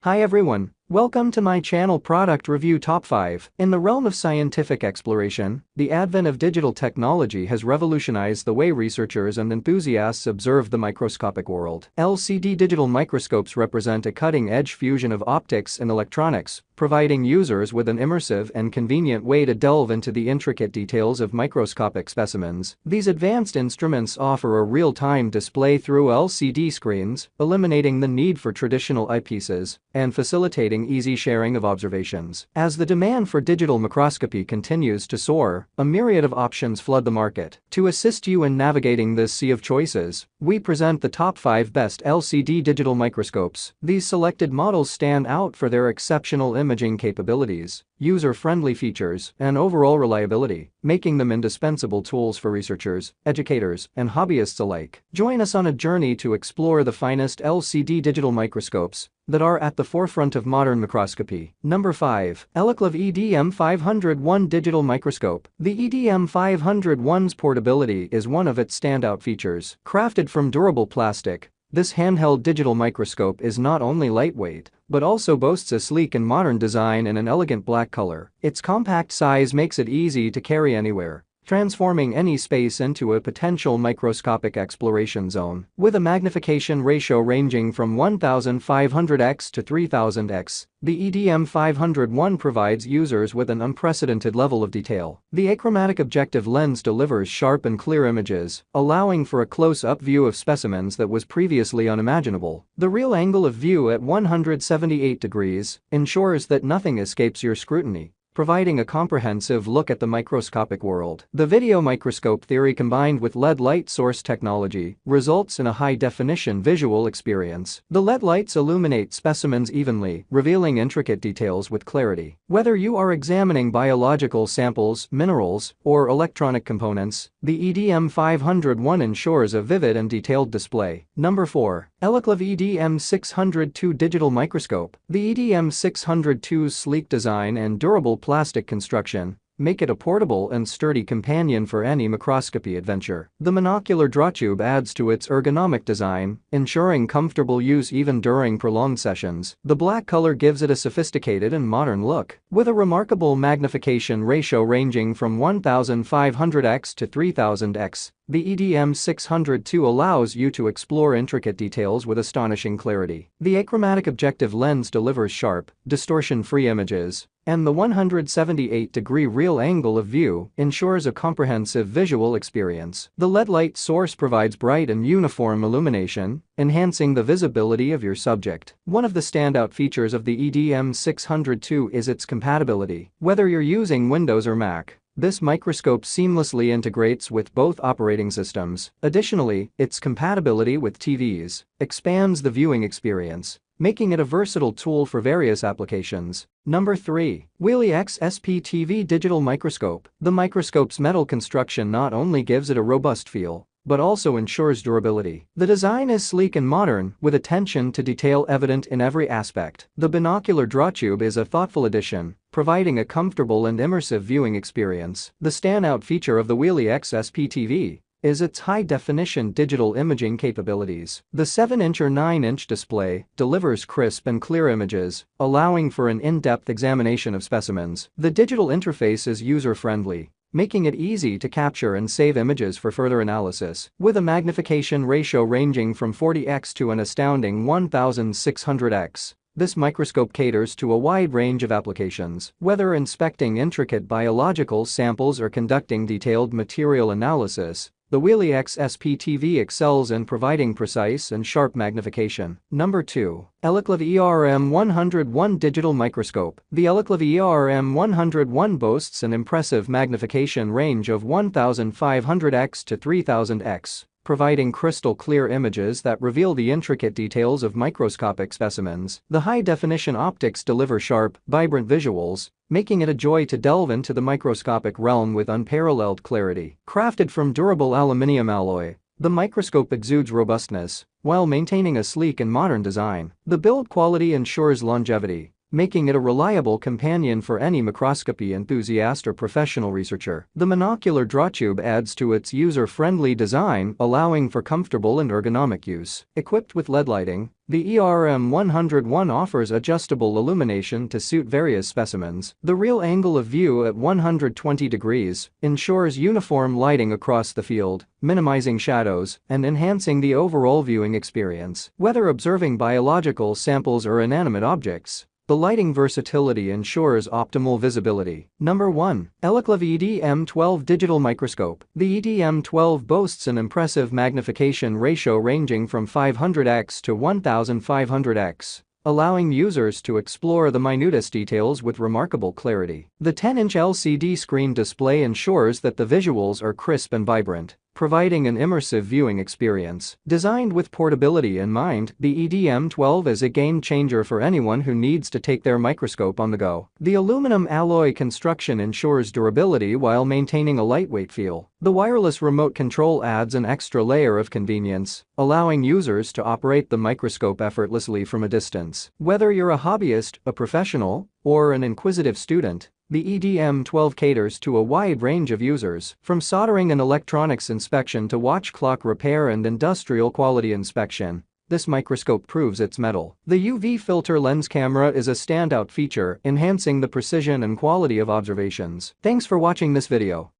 Hi everyone, welcome to my channel Product Review Top 5. In the realm of scientific exploration, the advent of digital technology has revolutionized the way researchers and enthusiasts observe the microscopic world. LCD digital microscopes represent a cutting-edge fusion of optics and electronics, providing users with an immersive and convenient way to delve into the intricate details of microscopic specimens. These advanced instruments offer a real-time display through LCD screens, eliminating the need for traditional eyepieces and facilitating easy sharing of observations. As the demand for digital microscopy continues to soar, a myriad of options flood the market. To assist you in navigating this sea of choices, we present the top 5 best LCD digital microscopes. These selected models stand out for their exceptional imaging capabilities, user-friendly features, and overall reliability, making them indispensable tools for researchers, educators, and hobbyists alike. Join us on a journey to explore the finest LCD digital microscopes that are at the forefront of modern microscopy. Number 5. Elikliv EDM501 Digital Microscope. The EDM501's portability is one of its standout features. Crafted from durable plastic, this handheld digital microscope is not only lightweight, but also boasts a sleek and modern design in an elegant black color. Its compact size makes it easy to carry anywhere, transforming any space into a potential microscopic exploration zone. With a magnification ratio ranging from 1500x to 3000x, the EDM501 provides users with an unprecedented level of detail. The achromatic objective lens delivers sharp and clear images, allowing for a close-up view of specimens that was previously unimaginable. The real angle of view at 178 degrees ensures that nothing escapes your scrutiny, providing a comprehensive look at the microscopic world. The video microscope theory combined with LED light source technology results in a high-definition visual experience. The LED lights illuminate specimens evenly, revealing intricate details with clarity. Whether you are examining biological samples, minerals, or electronic components, the EDM501 ensures a vivid and detailed display. Number 4. Elikliv EDM602 Digital Microscope. The EDM602's sleek design and durable plastic construction make it a portable and sturdy companion for any microscopy adventure. The monocular drawtube adds to its ergonomic design, ensuring comfortable use even during prolonged sessions. The black color gives it a sophisticated and modern look. With a remarkable magnification ratio ranging from 1500x to 3000x, the EDM602 allows you to explore intricate details with astonishing clarity. The achromatic objective lens delivers sharp, distortion-free images, and the 178-degree real angle of view ensures a comprehensive visual experience. The LED light source provides bright and uniform illumination, enhancing the visibility of your subject. One of the standout features of the EDM602 is its compatibility. Whether you're using Windows or Mac, this microscope seamlessly integrates with both operating systems. Additionally, its compatibility with TVs expands the viewing experience, making it a versatile tool for various applications. Number 3. Elikliv SPTV Digital Microscope. The microscope's metal construction not only gives it a robust feel, but also ensures durability. The design is sleek and modern, with attention to detail evident in every aspect. The binocular drawtube is a thoughtful addition, providing a comfortable and immersive viewing experience. The standout feature of the Elikliv SPTV is its high-definition digital imaging capabilities. The 7-inch or 9-inch display delivers crisp and clear images, allowing for an in-depth examination of specimens. The digital interface is user-friendly, making it easy to capture and save images for further analysis. With a magnification ratio ranging from 40x to an astounding 1600x, this microscope caters to a wide range of applications. Whether inspecting intricate biological samples or conducting detailed material analysis, the Elikliv SPTV excels in providing precise and sharp magnification. Number 2. Elikliv ERM101 Digital Microscope. The Elikliv ERM101 boasts an impressive magnification range of 1500x to 3000x, providing crystal-clear images that reveal the intricate details of microscopic specimens. The high-definition optics deliver sharp, vibrant visuals, making it a joy to delve into the microscopic realm with unparalleled clarity. Crafted from durable aluminum alloy, the microscope exudes robustness, while maintaining a sleek and modern design. The build quality ensures longevity, making it a reliable companion for any microscopy enthusiast or professional researcher. The monocular drawtube adds to its user-friendly design, allowing for comfortable and ergonomic use. Equipped with LED lighting, the ERM101 offers adjustable illumination to suit various specimens. The real angle of view at 120 degrees ensures uniform lighting across the field, minimizing shadows and enhancing the overall viewing experience. Whether observing biological samples or inanimate objects, the lighting versatility ensures optimal visibility. Number 1. Elikliv EDM12 Digital Microscope. The EDM12 boasts an impressive magnification ratio ranging from 500x to 1500x, allowing users to explore the minutest details with remarkable clarity. The 10-inch LCD screen display ensures that the visuals are crisp and vibrant, providing an immersive viewing experience. Designed with portability in mind, the EDM12 is a game-changer for anyone who needs to take their microscope on the go. The aluminum alloy construction ensures durability while maintaining a lightweight feel. The wireless remote control adds an extra layer of convenience, allowing users to operate the microscope effortlessly from a distance. Whether you're a hobbyist, a professional, or an inquisitive student, the EDM12 caters to a wide range of users, from soldering and electronics inspection to watch clock repair and industrial quality inspection. This microscope proves its mettle. The UV filter lens camera is a standout feature, enhancing the precision and quality of observations. Thanks for watching this video.